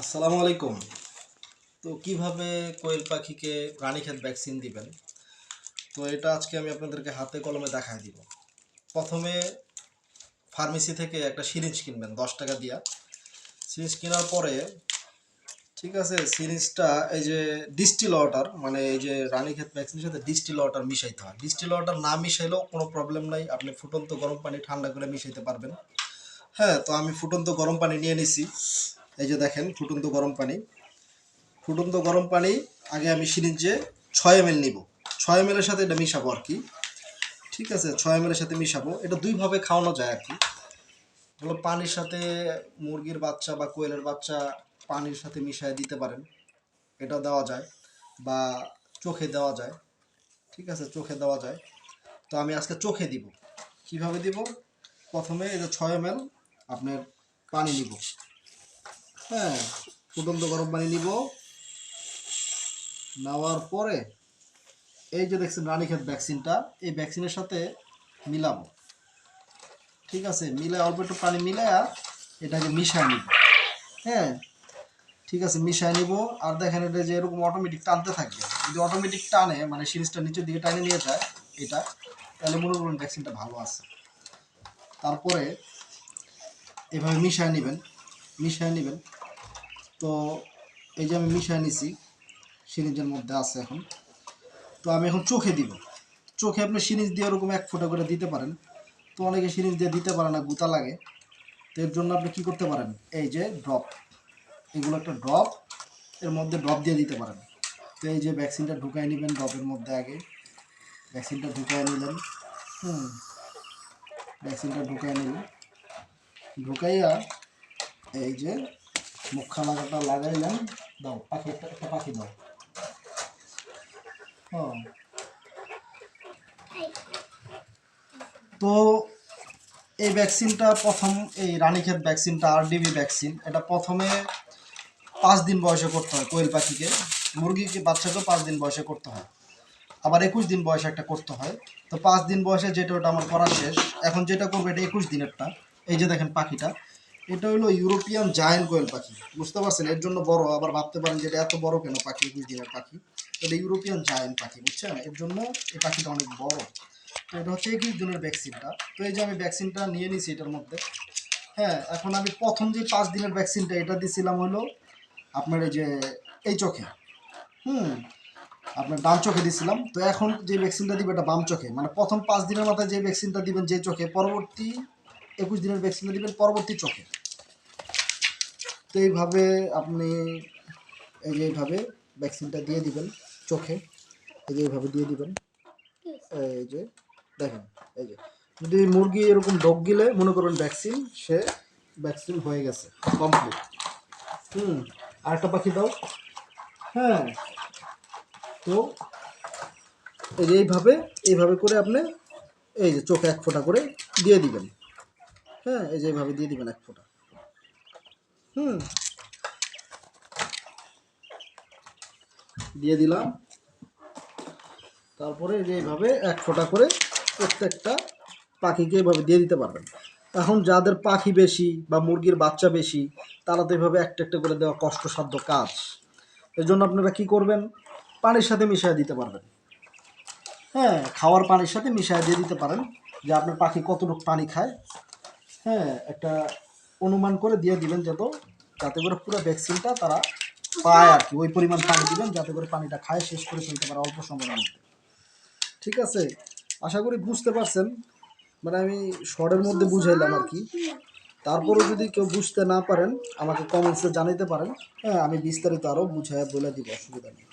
আসসালামু আলাইকুম। তো কিভাবে কোয়েল পাখিকে রানীক্ষেত ভ্যাকসিন দিবেন, তো এটা আজকে আমি আপনাদেরকে হাতে কলমে দেখায় দিব। প্রথমে ফার্মেসি থেকে একটা সিরিঞ্জ কিনবেন 10 টাকা দিয়া। সিরিঞ্জ কেনার পরে ঠিক আছে, সিরিঞ্জটা এই যে ডিস্টিল ওয়াটার, মানে এই যে রানীক্ষেত ভ্যাকসিনের সাথে ডিস্টিল ওয়াটার মিশাইতে হয়। ডিস্টিল ওয়াটার না মিশাইলেও কোনো প্রবলেম নাই, আপনি ফুটন্ত গরম পানি ঠান্ডা করে মিশাইতে পারবেন। হ্যাঁ, তো আমি ফুটন্ত গরম পানি নিয়ে নিছি। এই যে দেখেন ফুটন্ত গরম পানি আগে আমি সিরিঞ্জে 6 ml নিব। 6 ml এর সাথে এটা মিশাবো আর কি। ঠিক আছে, 6 ml এর সাথে মিশাবো। এটা দুইভাবে খাওয়ানো যায় আর কি। হলো পানির সাথে মুরগির বাচ্চা বা কোয়েলের বাচ্চা পানির সাথে মিশিয়ে দিতে পারেন, এটা দেওয়া যায়। বা চোখে দেওয়া যায়। ঠিক আছে, চোখে দেওয়া যায়। তো আমি আজকে চোখে দিব। কিভাবে দিব? প্রথমে এই যে 6 ml আপনার পানি নিব। হ্যাঁ, ফুটন্ত গরম পানি নিব। নেওয়ার পরে এই যে দেখছেন রানীক্ষেত ভ্যাকসিনটা, এই ভ্যাকসিনের সাথে মিলাবো। ঠিক আছে, মিলে অল্প একটু পানি মিলায়া এটাকে মিশায় নিব। হ্যাঁ, ঠিক আছে, মিশায় নিব। আর দেখেন এটা যে এরকম অটোমেটিক টানতে থাকবে। যদি অটোমেটিক টানে, মানে সিরিজটা নিচের দিকে টানে নিয়ে যায় এটা, তাহলে মনে করুন ভ্যাকসিনটা ভালো আছে। তারপরে এভাবে মিশায় নেবেন। তো এই যে আমি মিশায় নিছি, সিরিঞ্জের মধ্যে আছে এখন। তো আমি এখন চোখে দিব। চোখে আপনি সিরিঞ্জ দিয়ে ওরকম 1 ফোঁটা করে দিতে পারেন। তো অনেকে সিরিঞ্জ দিয়ে দিতে পারে না, গুতা লাগে। তো এর জন্য আপনি কী করতে পারেন, এই যে ড্রপ, এগুলো একটা ড্রপ, এর মধ্যে ড্রপ দিয়ে দিতে পারেন। তো এই যে ভ্যাকসিনটা ঢুকাই নেবেন ড্রপের মধ্যে। আগে ভ্যাকসিনটা ঢুকাই নিলেন। ভ্যাকসিনটা ঢুকাই নিলেন, ঢুকাইয়া এই যে মুখা লাগাটা লাগাইলেন। দাও পাখি, একটা পাখি দাও। হ্যাঁ, তো এই ভ্যাকসিনটা প্রথম, এই রানীক্ষেত ভ্যাকসিনটা আরডিবি ভ্যাকসিন, এটা প্রথমে 5 দিন বয়সে করতে হয় কোয়েল পাখিকে। মুরগিকে বাচ্চাকেও 5 দিন বয়সে করতে হয়। আবার 21 দিন বয়সে একটা করতে হয়। তো 5 দিন বয়সে যেটা, ওটা আমার করা শেষ। এখন যেটা করবো এটা 21 দিনেরটা। এই যে দেখেন পাখিটা, এটা হলো ইউরোপিয়ান জায়ান্ট কোয়েল পাখি। বুঝতে পারছেন, এর জন্য বড়। আবার ভাবতে পারেন যে এটা এত বড় কেন পাখি, 21 দিনের পাখি। এটা ইউরোপিয়ান জায়ান্ট পাখি, বুঝছেন, এর জন্য এই পাখিটা অনেক বড়। তো এটা হচ্ছে 21 দিনের ভ্যাকসিনটা। তো এই যে আমি ভ্যাকসিনটা নিয়ে নিছি এটার মধ্যে। হ্যাঁ, এখন আমি প্রথম যে 5 দিনের ভ্যাকসিনটা এটা দিছিলাম হলো আপনার এই যে এই চোখে। আপনার ডান চোখে দিছিলাম। তো এখন যে ভ্যাকসিনটা দিবে এটা বাম চোখে। মানে প্রথম 5 দিনের মাথায় যে ভ্যাকসিনটা দিবেন যে চোখে, পরবর্তী 21 দিনের ভ্যাকসিনটা দিবেন পরবর্তী চোখে। তো এইভাবে আপনি এই যে এইভাবে ভ্যাকসিনটা দিয়ে দিবেন চোখে। এই যে এইভাবে দিয়ে দিবেন। এই যে দেখেন, এই যে যদি মুরগি এরকম ডোক গিলে মনে করুন ভ্যাকসিন হয়ে গেছে, কমপ্লিট। আরেকটা পাখি দাও। হ্যাঁ, তো এই যে এইভাবে করে আপনি এই যে চোখে 1 ফোঁটা করে দিয়ে দিবেন। হ্যাঁ, এই যে এইভাবে দিয়ে দিবেন 1 ফোঁটা। হুম, দিয়ে দিলাম। তারপরে এই যে এইভাবে 1 ফোঁটা করে প্রত্যেকটা পাখিকে এভাবে দিয়ে দিতে পারবেন। এখন যাদের পাখি বেশি বা মুরগির বাচ্চা বেশি, তারা তো এভাবে একটা একটা করে দেওয়া কষ্টসাধ্য কাজ। এর জন্য আপনারা কি করবেন, পানির সাথে মিশিয়ে দিতে পারবেন। হ্যাঁ, খাওয়ার পানির সাথে মিশিয়ে দিয়ে দিতে পারেন যে আপনার পাখি কতটুকু পানি খায়। হ্যাঁ, একটা অনুমান করে দিয়ে দিবেন, যাতে করে পুরো ভ্যাকসিনটা তারা পায় আর কি। ওই পরিমাণ পানি দিবেন যাতে করে পানিটা খায় শেষ করে ফেলতে পারে অল্প সময়ের মধ্যে। ঠিক আছে, আশা করি বুঝতে পারছেন। মানে আমি শর্টের মধ্যে বুঝাইলাম আর কি। তারপরেও যদি কেউ বুঝতে না পারেন আমাকে কমেন্টসে জানাতে পারেন। হ্যাঁ, আমি বিস্তারিত আরও বুঝায় বলে দিব, অসুবিধা নেই।